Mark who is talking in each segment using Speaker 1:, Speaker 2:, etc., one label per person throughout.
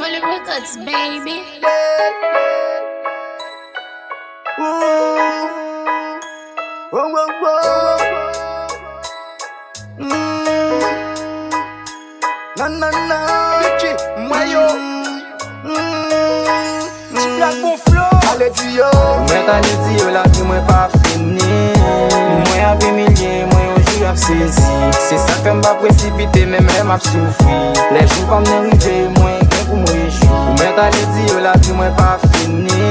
Speaker 1: Fully Records, baby.
Speaker 2: Na na na, Mayo, Black Bon Flow. Allez di yo,
Speaker 3: Mwen tan li di yo la vi mwen pa fini. Mwen ap emilye, mwen yo jou ap sezi. Se sa fe mba presipite, men men ap soufri. Le jou pa mnen rive, mwen gen pou mwen jou. Mwen tan li di yo la vi mwen pa fini.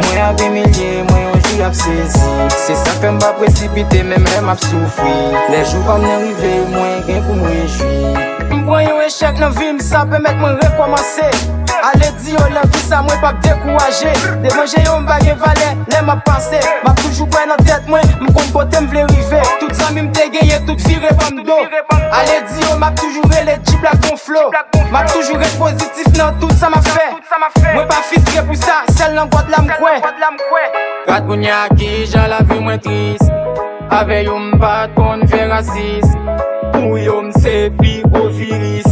Speaker 3: Mwen ap emilye, mwen yo jou ap sezi. Se sa fe mba presipite, men men ap soufri. Le jou pa mnen rive, mwen gen pou mwen jou.
Speaker 2: Mwen yo échec nan vi, sa permet mwen rekomanse. Allez di yo la vie, sa mwen pa décourager. De manger yo m'bagye valè, lè m'a pensé. M'a toujours pris dans tête mwen, m'kon kote m'vle rive. Tout ça m'te gagné, tout viré pa m'do. Allez di yo, m'a toujours relé di Black Bon Flow. M'a toujours être positif dans tout ça m'a fait. Mwen pa fistre pour ça, celle nan God la m'kwe.
Speaker 3: Kat pou nya ki jan la vi mwen tris. Ave yo m'bat kon fè rasis. Pou yo m'se pi go viris.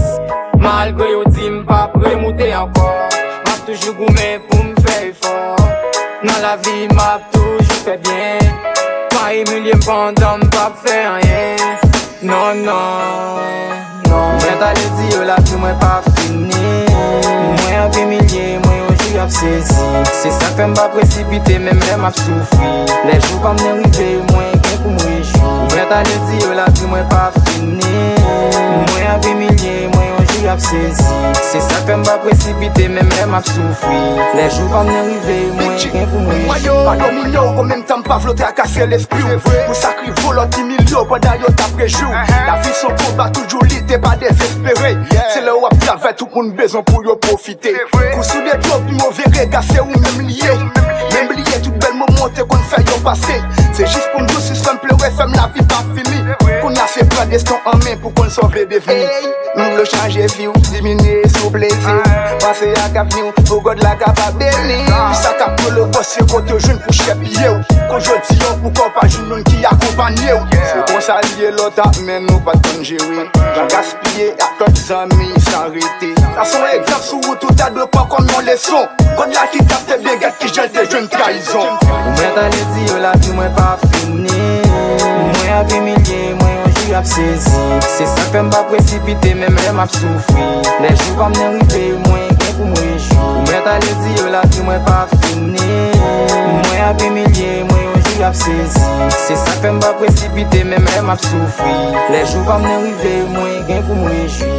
Speaker 3: Malgré yo di m'pa premoute ankor. M'ap toujou goume pou m'fè effort. Nan la vi m'ap toujou fè bien. Pa emilie m'pendan m'pa fè rien. Non, non, non. Mwen ta le di yo la vi mwen pa fini. Mwen ap emilie, mwen yo jou ap sezi. Se sa fe m'pa presipite, men men ap soufri. Le jou pa mnen rive, mwen gen pou mwen jou. Mwen ta le di yo la vi mwen pa fini. Mwen ap emilie, mwen yo jou ap sezi. Se sa fe m'pa presipite, men men ap soufri. Le jou pa mnen rive, mwen gen pou mwen jou.
Speaker 2: Pardon moun yo, kon même temps pas flotter à casser l'esprit. Pour sacrer volant 10 millions pendant yo t'après jour. La vie son combat toujours lit, t'es pas désespéré. C'est là où à faire tout le monde besoin pour yo profiter. Pour sous des trop plus mauvais casser ou même lié. Même lié tout belle moment qu'on fait yo passer. C'est juste pour nous si ça me pleurer, femme la vie pas finie. Qu'on a fait prendre destin en main pour qu'on sauve des vies. Nous le changer vie ou diminuer sous plaisir. Passer à cap nous, pour God la capable béni. Ça cap pour le boss, c'est qu'on te jeune pour chépiller. Quand je dis on pour qu'on pas jeune qui accompagne. C'est qu'on s'allie l'autre, mais nous pas de gérer. J'en gaspiller à d'autres amis s'arrêter. Ça sont exemple sous route, tout à deux pas comme nos leçons. Quand la qui tape tes béguettes qui gênent tes jeunes trahisons.
Speaker 3: Mwen ta le di yo la vi mwen pa fini. Mwen ap emilie, mwen yo jou ap sezi. Se sa fe m'pa presipite, men men ap soufri. Le jou pa mnen rive, mwen gen pou mwen jou. Mwen ta le di yo la vi mwen pa fini. Mwen ap emilie, mwen yo jou ap sezi. Se sa fe m'pa presipite, men men ap soufri. Le jou pa mnen rive, mwen gen pou mwen jou.